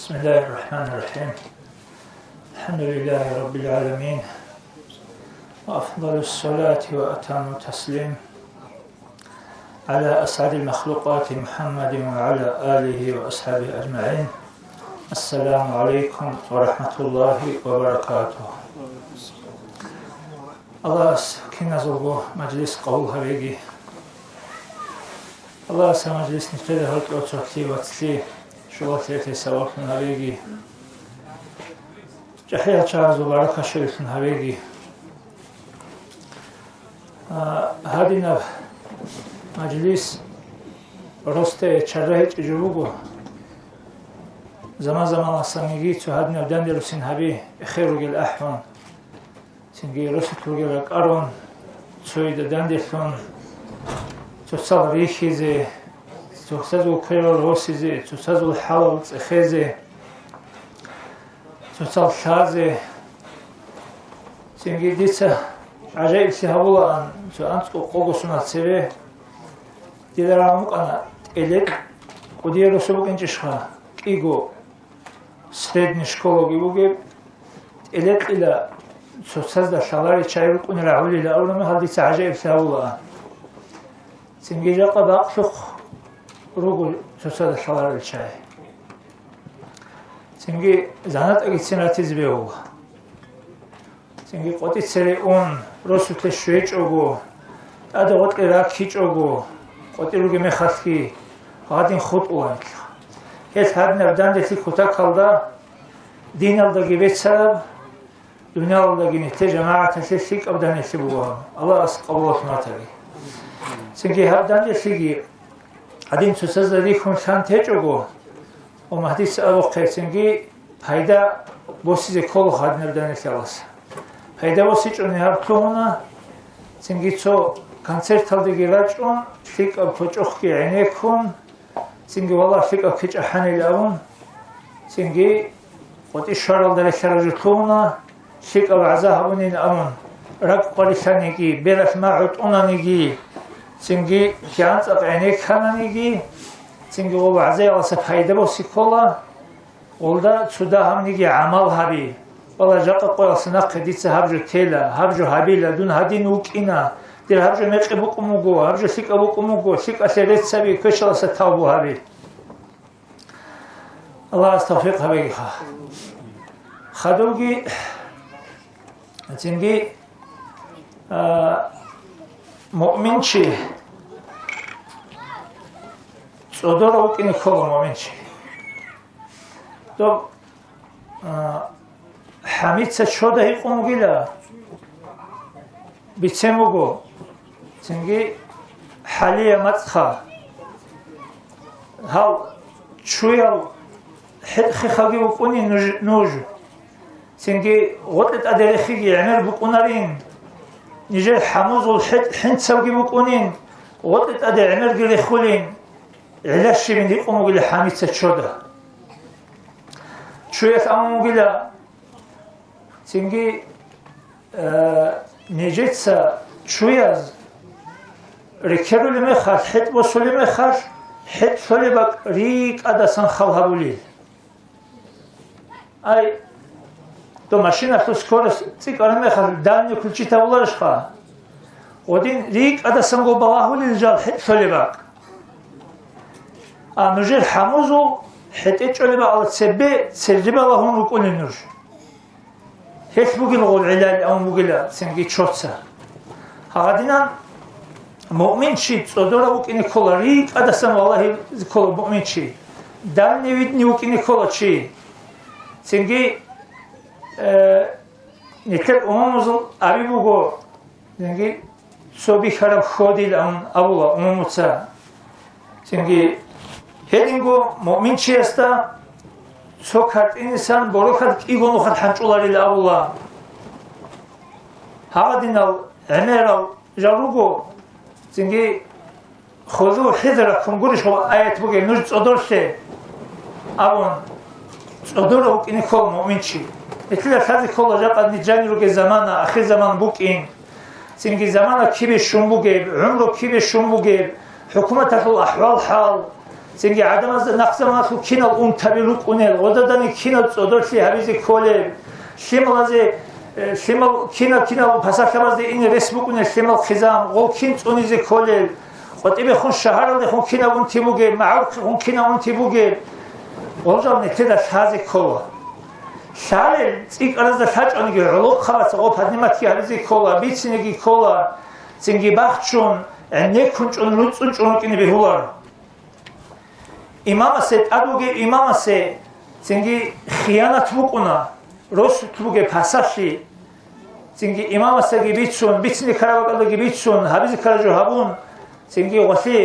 بسم الله الرحمن الرحيم. الحمد لله رب العالمين، وأفضل الصلاة وأتم التسليم على أسعد المخلوقات محمد وعلى آله وأصحابه أجمعين. السلام عليكم ورحمة الله وبركاته. الله كنزلو مجلس قول هبيجي. الله مجلس نتفيد هلك أوتوكتي واتلي شغلتي سواكن هبيجي. جحية شعز وبركة شريفن هبيجي. هادينا مجلس رسته چرهت جوبو زمان السنگی تو هادینا دندر سن هبی خیرو گل احوان سنگی رسول گل قرون توید دندرتون تو سال ریخیزه تو سازو کیرو روسیزه تو سازو حلال خیزه تو سال خازه سنگی دیسه عجایب سیهابولان تو انتو قوگوسونا سیوه دیدراموک انا الک کدیه رسوبک انجشخا ایگو средней школы гибуге элек ила соцсазда шалари чайрук унраули ла урнами халдица ажаиб саула синги жаqa бақшуq ругу соцсазда шалари чай синги занат агитсинатиз беула синги qotitseri un rosutles шуечогу ада qotqi rakhichogу qotiruge mexalki гадин xutulан Heç hədinə dəndəsi kuta qalda din aldagi veçsəb, dünya aldagi nitə cəmaətəsi sik abdənəsi buğam. Allah asıq qabul olsun atəri. Çünki həbdəndəsi ki, adin susazları xunşan teçogu, o mahdisi alıqqa, çünki payda bu sizi kolu hədinə abdənəsi alası. Payda bu siç onu yaptığına, çünki ço konsert aldagi raçun, sik abkoçoq ki ənəkun, سنجي والله فيك أكيد أحني الأون سنجي قد إشارة للشر جتونا فيك أبعزها بني الأون رق قريشانيجي بلش ما عطونا نيجي سنجي كانت أبعنيك خنا نيجي سنجي وبعزي على سبحيدة بوسيكولا والدا تدا هم نيجي عمل هبي والله جاك قوي سناق ديت هبجو تيلا هبجو هبيلا دون هدي نوكينا دير هبجو ميقي بوكموغو هبجو سيك أبوكموغو سيك أسيرت سبي كشلا ستاوبو هبي الله استوفيق هبي خدوغي تنجي مؤمنشي صدور وكيني كولو مؤمنشي تو حميد سشوده يقومو لا بيتسموغو تنجي حاليا مدخا هاو شوية حدخي خاقي بقوني نوج سنجي غطت أدريخي عمر بقونارين نجي حموز والحد حنت سوقي بقونين غطت أدر عمر قريخولين علاش شبين دي قومو قيلا حاميد ستشوده شوية أمو قيلا سنجي نجيتسا شوية ركرو لمخاش حد وصول لمخاش حد صلبك ريك أدسان خلهبولي أي تو ماشينة تو سكورس تيك أنا مخاش دانيو كلشي تاولارش خا ودين ريك أدسان قو بلاهولي الجال حد صلبك نجير حموزو حد إتشولي على تسبي تسرجبه اللهم وكوني نرج هيك بقول غول علال أو مقولة سنجي تشوتسا هادينا مؤمن شيء صدورة وكيني كولا ريك أدسام والله كولا مؤمن شيء دان نويدني وكيني كولا شيء سنجي نتر أمامزل أبي بقول سنجي صوبي خراب خودي لأن أبولا أمامتسا سنجي هيدينغو مؤمن شيء استا سوكارت إنسان بروكارت إيغونو خد حنشولاري لأبولا هادينا عميرال جاروغو سنجي خذوا حذركم قولش هو آيات بقى نجد صدرشه أبون صدره وكيني كل مؤمن شي إتلا خذي كل جاقة نجاني روكي زمانا أخي زمان بوكين سنجي زمانا كيبي شنبو جيب عمره كيبي شنبو جيب حكومة الأحوال حال ზენგი ადამიანს ნახსამა თუ ქინალ უნთაბი რუკუნელ ოდადანი ქინალ წოდორში ჰაბიზი კოლე შემალაზე შემალ ქინა ფასახაბაზე ინე რესბუკუნე შემალ ხიზამ ღოლქინ წუნიზე კოლე ყოტიბე ხონ შაჰარალე ხონ ქინა უნთიბუგე მაურქ ხონ ქინა უნთიბუგე ოჟალნე თედა შაზე კოლა შალე წიკარაზა საჭონიგი როლოხავაც ოფადნიმათი ჰაბიზი კოლა ბიცინეგი კოლა ზენგი ბახჩუნ ნეკუნჭუნ რუწუნჭუნ კინი ბეჰულარ იმამასე ტადუგე იმამასე ზენგი ხიანათ ვუყუნა როს თუგე ფასაში ზენგი იმამასეგი ბიცუნ ბიცნი ქარავაკალოგი ბიცუნ ჰაბიზი ქარაჯო ჰაბუნ ზენგი ღოსი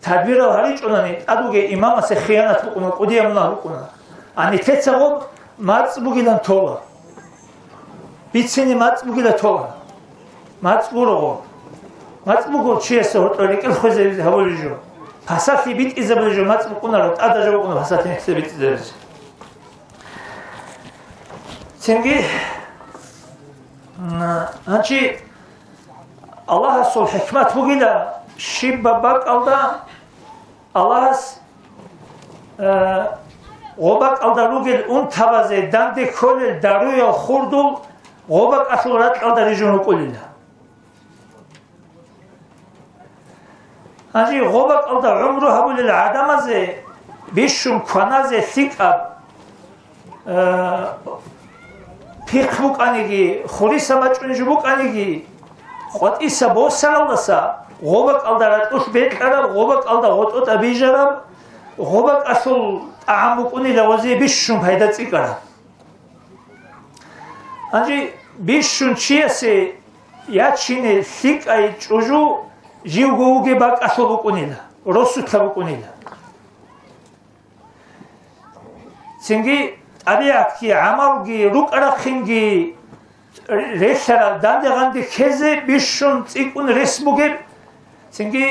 თადბირა ჰარიჭუნანი ტადუგე იმამასე ხიანათ ვუყუნა ყუდიამნა ვუყუნა ანი თეცაღო მაწბუგიდან თოლა ბიცინი მაწბუგიდა თოლა მაწბუროღო მაწბუგო ჩიესო ტორიკელ ხოზები ჰაბოლიჯო ფასათი ბიტიზებლიჯო მაწბუკუნარო ტადაჯო უკუნა ფასათი ნექსე ბიტიზებლიჯო ცენგი ანჩი ალლაჰ სულ ჰიკმათ ბუგიდა შიბა ბაკალდა ალლაჰს ობაკალდა რუგელ უნთაბაზე დანდი ქოლელ დარუია ხურდულ ობაკასულ რატყალდა რიჯონ უკულილა ანჯი ღობაკალდა უმრო ჰაბულილა ადამაზე ბიშუმ ქვანაზე სიკაბ ფიქბუკანიგი ხურისამაჭუნიჯი ბუკანიგი ყოტისა ბოსალდასა ღობაკალდა რატყუშ ბეკარა ღობაკალდა ოტოტა ბიჟარა ღობაკასულ ამუკუნილა ვაზი ბიშუმ ფაიდა წიკარა ანჯი ბიშუმ ჩიესე იაჩინე სიკაი ჭუჟუ ჟიუგოუგე ბაკასო ბუკუნილა როსუთა ბუკუნილა ცენგი აბიაკი ამალგი რუკარახინგი რეშარა დანდაღანდი ხეზე ბიშუნ წიკუნ რესმუგე ცენგი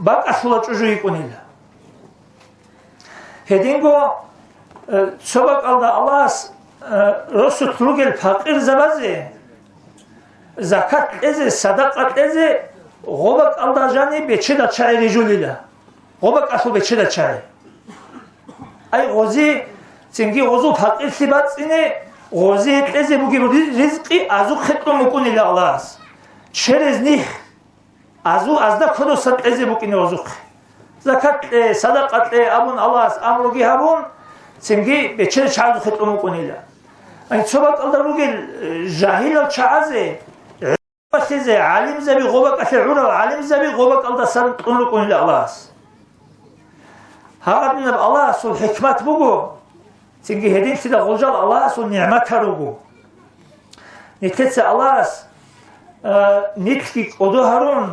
ბაკასულა ჭუჟუ იკუნილა ჰედინგო ცობაკალდა ალას როსუთ რუგელ ფაყირ ზაბაზე ზაკატ ეზე სადაყატ ეზე ღობაკალდა ჟანი ბეჩედა ჩაი რიჯულილა ღობაკასულ ბეჩედა ჩაი აი ღოზი ცენგი ღოზუ ფაყირსი ბაწინე ღოზი ეტეზე ბუგი რიზყი აზუ ხეტრო მუკუნილა ალას ჩერეზ ნიხ აზუ აზდა ქოდოსა ეზე ბუკინე ოზუხ ზაკატ სადაყატ აბუნ ალას ამროგი ჰაბუნ ცენგი ბეჩედა ჩაი ხეტრო მუკუნილა აი ცობაკალდა რუგელ ჟაჰილა ჩააზე სიზე ალიმზები ღობაკასე ურა ალიმზები ღობაკალდა სან ყუნუკუნილა ალას ჰაგაბინა ალას სულ ჰიკმათ ბუგო ცინგი ჰედინსი და ღოჯალ ალას სულ ნიამათარუგო ნიტეცე ალას ნიტკი ყოდოჰარონ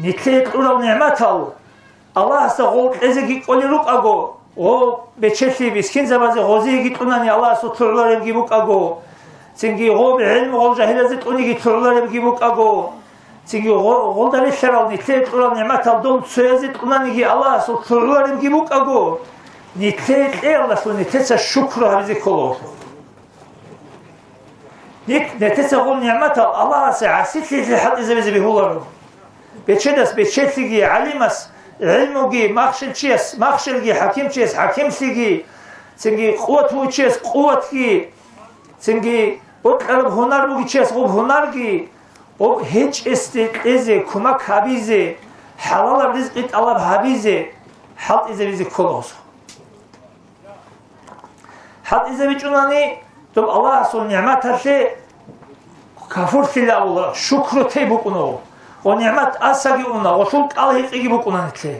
ნიტე ყურა ნიამათალ ალას და ღოლ ეზეგი ყოლი რუკაგო ო ბეჩესი ბისკინზაბაზე ღოზი გიტუნანი ალას უთურლარები ბუკაგო ცინგი ღობ ილმ ღოლ ჟაჰილაზე ტუნიგი თურლარები ბუკაგო ცინგი ღოლდანი შერავნი თე ყურა ნიამათალ დოლ ცეზე ტუნანიგი ალას უთურლარები ბუკაგო ნიტე ყელას ნიტეცა შუქრა ჰაბიზე კოლო ნიტეცა ღოლ ნიამათალ ალას ასიტლი ჰატიზე ბიჰულარო ბეჩედას ბეჩეთიგი ალიმას ილმუგი მახშილჩიეს მახშილგი ჰაკიმჩიეს ჰაკიმსიგი ცინგი ყუათუჩიეს ყუათგი ცინგი ოკალ ჰონარბუგიჩიეს ღობ ჰონარგი ო ჰეჭ ესტე ეზე ქუმა ქაბიზე ჰალალა რიზყი ტალაბ ჰაბიზე ჰალტიზე ვიზე კოლოს ჰალტიზე ვიჭუნანი დო ალლაჰ სულ ნიამათაშე ქაფურთილა შუქრო თებუკუნო ო ნიამათ ასაგი უნა ო სულ ყალ ჰიყიგი ბუკუნანი თლე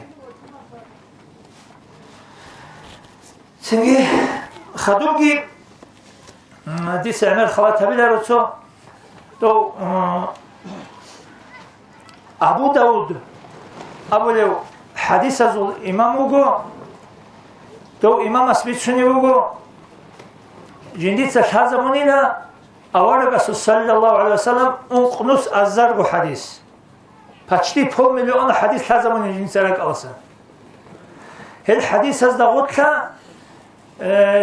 ცინგი ხადუგი დის ამერ ხავათაბილა როცო то აბუ დაუდ აბულე ჰადის აზულ იმამუგო то იმამას მიჩნიუგო ჯინდიცა შაზამუნილა ავარაგას სალლალლაჰუ ალეიჰი ვასალამ უნყნუს აზარგუ ჰადის почти полмиллиона хадис шазамуни жинсара калса хел хадис аз да гутла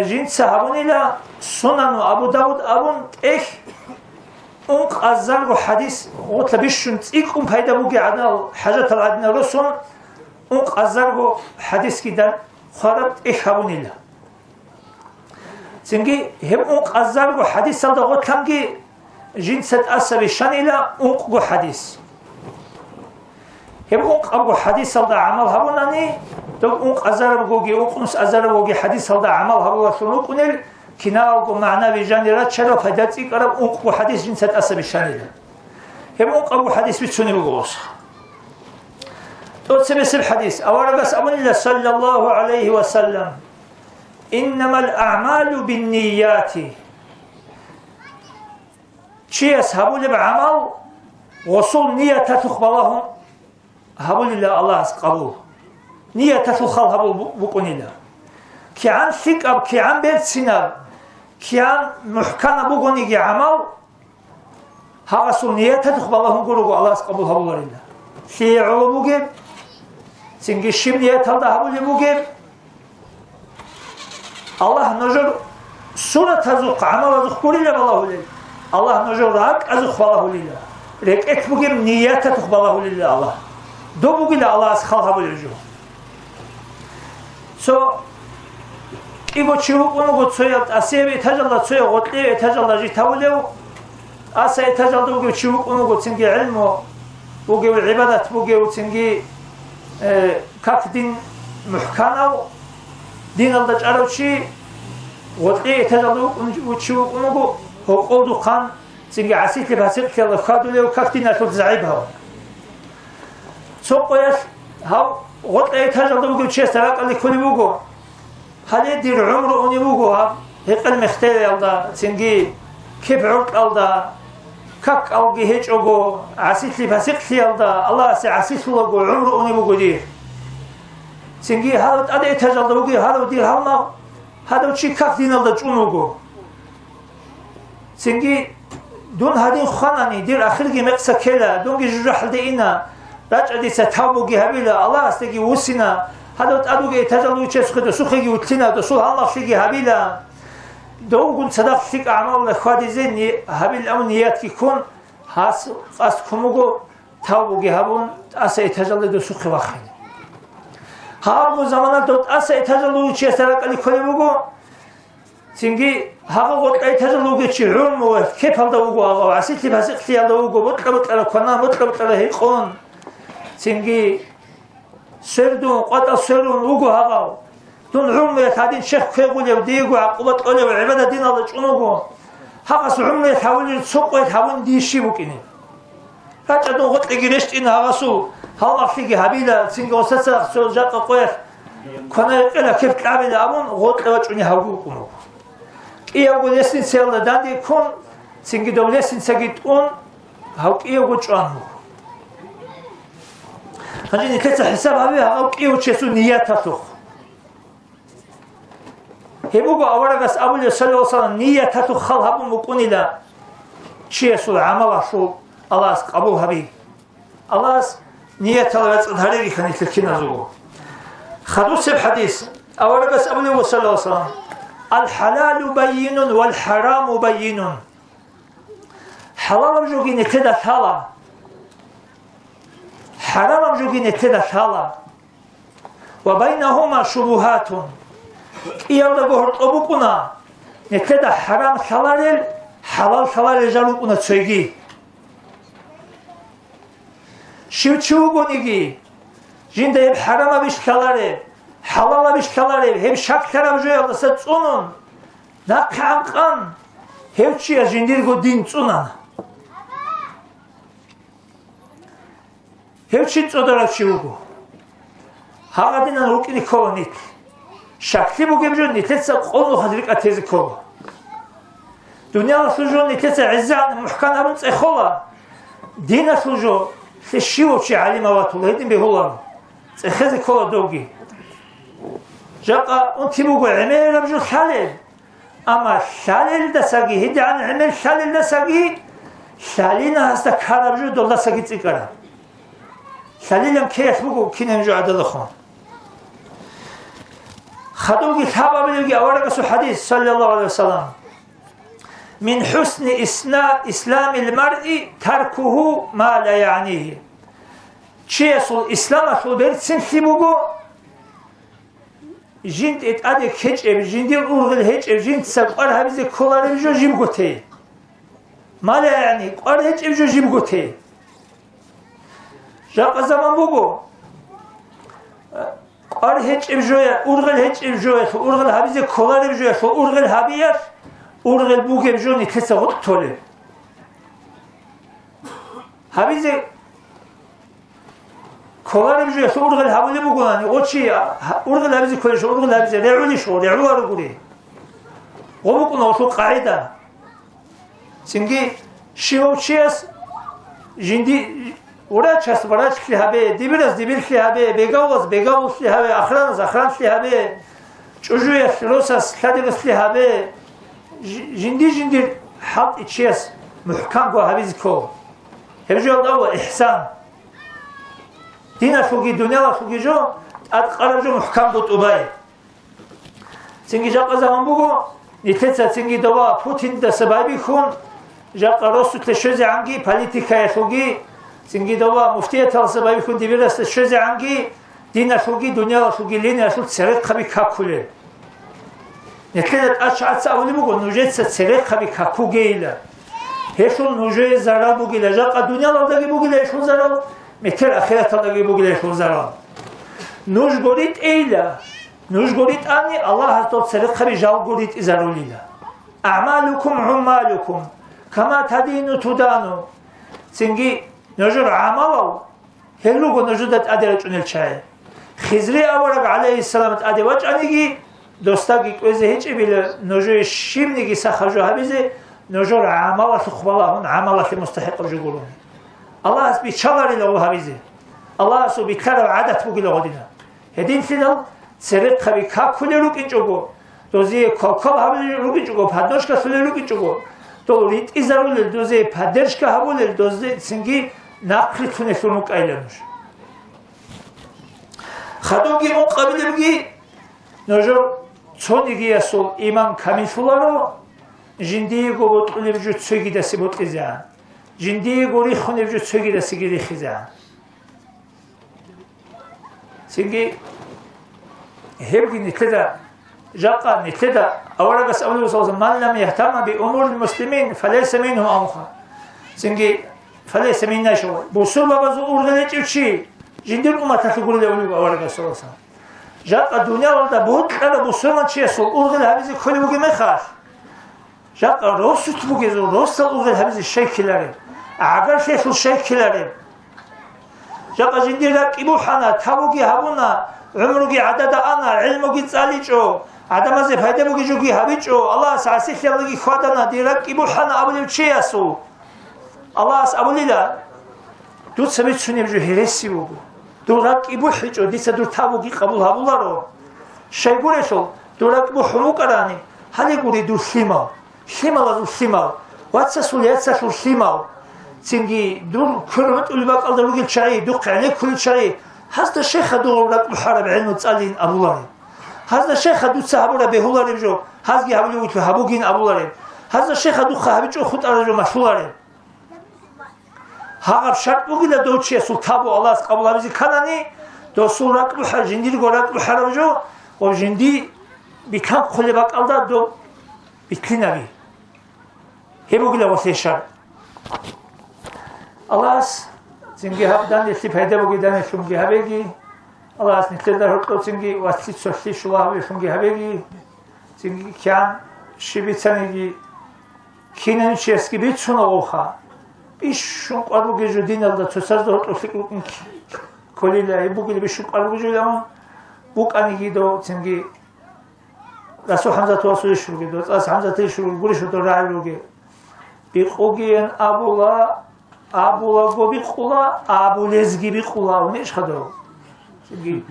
жинса абунила сунану абу дауд абун ех унқ азаргу хадис гутла бишун цикум пайда буги адал хажат ал адна русун أنق أزرقو حديث كده خرط إحابون الله سنجي هم أنق أزرقو حديث صدقو تنجي جنسة أسبي شان إلى أنقو حديث هم أنق حديث صدق عمل هبوناني دو أنق أزرقوغي أنق نس أزرقوغي حديث صدق عمل هبونا سنوكونيل كناغو معنى بجاني رات شرف هداتي قرب أنقو حديث جنسة أسبي شان إلى هم أنق حديث بتسوني بغوص سبب حديث أورقس أبن الله صلى الله عليه وسلم إنما الأعمال بالنيات شيء أصحابه اللي بعمل وصول نية تخبرهم هبوا لله الله قبول نية تخل هبوا بكون الله كيان ثقة كيان بيت سنة كيان محكمة بكون يجي عمل هرسول نية تخبرهم قولوا الله قبول هبوا لله في علومه سنجي الشمنية تلده هبو لبوغيب الله نجر سورة تزوق عمل أزوق كوري لب الله لله الله نجر راك أزوق بالله لله لك اتبوغيب نية تتوق بالله لله الله دو بوغي الله أسخال هبو للجو إيغو تشيوك ونغو تسويت أسيبي تجلد تسويت غطلي تجلد جيتاوليو أسي تجلد بوغي تشيوك ونغو تنجي علمو بوغي العبادة بوغي وتنجي как дин мухканав дин алдаж аравчи вотли этажалу учу унугу хоқоду қан синги асити басит кела хадуле как дин ашут заибав соқояс хав вотли этажалу бугу честарак али куни бугу хали дир умру уни бугу хав хиқл мехтели алда синги кип урт алда как алги хеч ого асити басит алда алла се асит лого умру уни бугу дир سنجي هذا أدي تجلد بقي هذا ودير هالما هذا وشي كف دين الله تجونوجو سنجي دون هذين خانني دير آخر جي مقصة كلا دون جي جرح دينا رجع دي ستابو جي هبيلا الله استجي وسنا هذا أدو جي تجلد وشيس خد سوخي وتلنا دسول الله فيجي هبيلا دون قل صدق فيك أعمال خادي زين هبيل أو نيات يكون هاس قصد كموجو تابو جي هبون أسي تجلد سوخي واخين هاغو زمانا دوت أسا إتجلو چي سرق علي كولي بوغو سنجي هاغو قد إتجلو چي علمو كيف هلدا بوغو آغاو عسيتي بسيقتي هلدا بوغو مطلبت على كنا مطلبت على هيقون سنجي سردون قد أسردون بوغو هاغاو دون علمو يتعدين شيخ كيغولي وديغو عقوبت قولي وعبادة دين الله جنوغو هاغاس علمو يتحاولي تسوقو يتحاولي ديشي بوكيني هاتا دون قد لقيرشت إن هاغاسو هلا فيجي هبيلا سينجو سسر سوجات قوير كنا يقلا كيف تعمل أمون غوت لوجني هاوكم إيه أقول يسين سيلا داندي كون سينجي دوليسين سجيت أون هاوك إيه وجه عنه هنجي نكتب حساب هبيها هاوك إيه وجه سو نياتته هبوبا أولا بس أول صلى الله عليه وسلم نياتته خل هبو مكوني لا شيء سو عمل شو الله قبول هبي الله نية الله هذه كانت لكنا زوجه خدوس الحديث أولا بس أبو صلى الله عليه وسلم الحلال بين والحرام بين حلال بجوجي نتدا ثلا حرام بجوجي نتدا ثلا وبينهما شبهات إيانا بهر أبوكنا نتدا حرام حلال حلال حلال جالوكنا تسيجي شوچوگونیگی جنده هب حرام بیش کلاره حلال بیش کلاره هب شک کرم جوی الله سطونن نکام کن هب چی از جندیر گو دین تونن هب چی تودارد چیوگو هاگا دینن روکی کولنیت شکلی بگیم جو نیتیت قولو خدریک اتیزی کول دنیا سوجو نیتیت عزان محکم همونت اخولا دین سوجو تشيو شي عليما واتولى هيدين بيهولان تخذ كولا دوغي جاقا انتي بوغو عمل رجل خالد اما خالد دا ساقي هيدي عن عمل خالد دا ساقي خالينا هستا كار رجل دولا ساقي تيكارا خاليلم كيف بوغو كينم جو عدد خون خدوغي ثابا بلوغي اورقسو حديث صلى الله عليه وسلم من حسن إسلام المرء تركه ما لا يعنيه чиесул исламасул берцин хибугу жинт эт аде кечеб жиндил ургыл хечеб жинт сакар хабизе коларем жо жимготе мала яни qar хечеб жо жимготе жақа заман бугу qar хечеб жоя ургыл хечеб жоя ургыл хабизе коларем жоя ургыл хабияр ургыл бугеб жо нитеса гот толе хабизе коларем жоя ургыл хабуле бугунани очи ургыл хабизе колеш ургыл хабизе реули шо реуару гури гобукуна ошо қаида синги шивочиас жинди урачас варачки хабе дибирас дибирки хабе бегавас бегавус ли хабе ахранас ахранс ли хабе чужуяс росас хадигас ли хабе жинди халт ичиас мухкам го хабиз ко хебжо дава ихсан дина шуги дуняла шуги жо атқаражо мухкам гот убай синги жақа заман бугу нитеца синги дава путин да сабаби хун жақа росут шөзе анги политика шуги синги дава муфтия тал сабаби хун дибирас шөзе анги дина шуги дуняла шуги линия шут серет хаби какуле нитеца ачаца аули бугу нужеца серет хаби каку гейла хешул нуже зара бугила жақа дуняла даги бугила хешул зара метер ахират даги бугила хешул зара нуж горит эйла нуж горит ани аллах тот серет хаби жал горит изарулила а'малукум уммалукум кама тадину тудану синги нужур амалау хелуго нужудат адера чунел чае хизри авараг алейхиссалам адевач аниги достаги көзе хеч биле нужу шимниги сахажу хабизе нужур амала сухбалахун амала мустахиқ жугурун аллах би чалари ло хабизе аллах су би кара адат бугила година hedin final серет хаби какуле руки чуго дозе колкол хаби руки чуго падошка суле руки чуго то рит изаруле дозе падешка хабуле дозе синги нақли тунесуну кайленуш хадоги муқабилеги ножо чониги асол имам камишуларо жинди го ботулевжу цөгидаси ботиза жинди гори хуневжу цөгидаси гирихиза синги هبقي نتلدا جاقا نتلدا أولا بس أولي وصوصا من لم يهتم بأمور المسلمين فليس منهم أمخا سنجي فليس منا شو بوصول بابا زور غليت يوشي جندي الأمة تقول لي أولي أولا بس وصوصا جاقا الدنيا والدا بود أنا بوصول من شيء سول أورغل هبزي كل بوغي مخاش جاقا روس تبوغي زور روس أورغل هبزي الشيء كلاري أعقل شيء سول الشيء كلاري جاقا جندي لك إبو حانا تبوغي هبونا عمرك عدد أنا علمك تصاليجو عدم زي فايدة بوجي جوجي هابيجو الله سعسيخ يلقي خادنا ديرك يبول حنا أبولي بشياسو الله أبولي لا دوت سبيت شنو بجو هرسي بوجو دورك يبول حجو ديسا دور تابوجي قبول هابولارو شيء قولشو دورك يبول حموك راني هل يقولي دور سيما سيما لا دور سيما واتساسو لياتساسو سيما تنجي دور كرمت أولباك الله بوجي تشعي دوق عليك كل تشعي هذا الشيخ دور لك محارب علم تسألين أبو الله هذا الشيخ دو سحبوا به الله رجو هذا يحبوا يقول هبوجين أبو الله هذا الشيخ دو خابج أخذ أرجو مشهور هذا شرط بقول دو شيء سلطابو الله قبل هذا كلامي دو سورك محر جندي قولك محر رجو وجندي بكم خلبك الله دو بتلنبي هي بقول وسيء شر الله سنجي هبدان استفادة بقدان شنجي هبيجي الله نتلذ هرقو سنجي واسي سوشي شلاه شنجي هبيجي سنجي كان شبيتانيجي كينن شيسكي بيتشون اوخا بيش شون قالو جيجو دين الله تساز هرقو فكرو كوليلا يبوغي بيش قالو جيجو دامون بوك انيجي دو سنجي رسول حمزة تواسو يشروجي دو تاس حمزة تيشروجي بوليشو دو راعيروجي بيقوغيين أبولا أبولا غوبي قولا أبولزغي بقولا ونيش خدو سنجي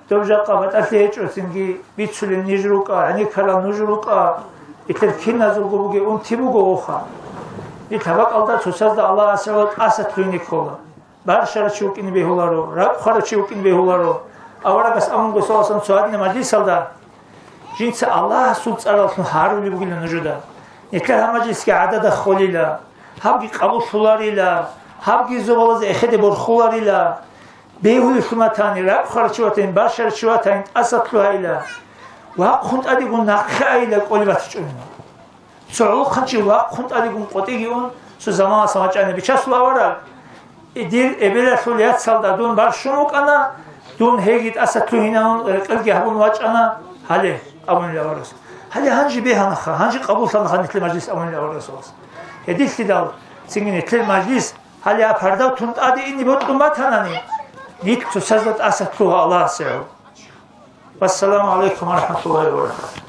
توجا قابت أثيتشو سنجي بيتشولي نيجروكا عني كلا نجروكا إتلكين نزل غوبوغي تيبوغو اوخا إتلابك ألدا تساز دا الله أسرات أسات ليني كولا بارشارة چوكين بيهولارو راب خارة چوكين بيهولارو أوراقس أمونغو سواسان سوادين مجلس ألدا جنس الله سلطة ألالتن هارو لبوغيلا نجودا نتلال همجلس كي عدد خوليلا هابگی قبول شولاريلا هابگی زوالز اخده برخولاريلا بيهوي خمتاني لا خرجواتين باشر شواتين أسطلها إلى وقنت أديكون نخايلة قولي باتشونه سعو خنشي وقنت أديكون قطيجون سو زمان سماجاني بيشاسوا ورا إدير إبلا سوليات سالدا دون بارشونوك أنا دون هيجيت أسطلهنا قلقي هبون واج أنا هله أبون لورس هله هنجي بيها نخا هنجي قبول صنخا نتل مجلس أبون لورس هدي استدال سيني نتل مجلس هله أفردا تونت أدي إني بود قمتانني نيت تسازت أسطلها الله سعو والسلام عليكم ورحمة الله وبركاته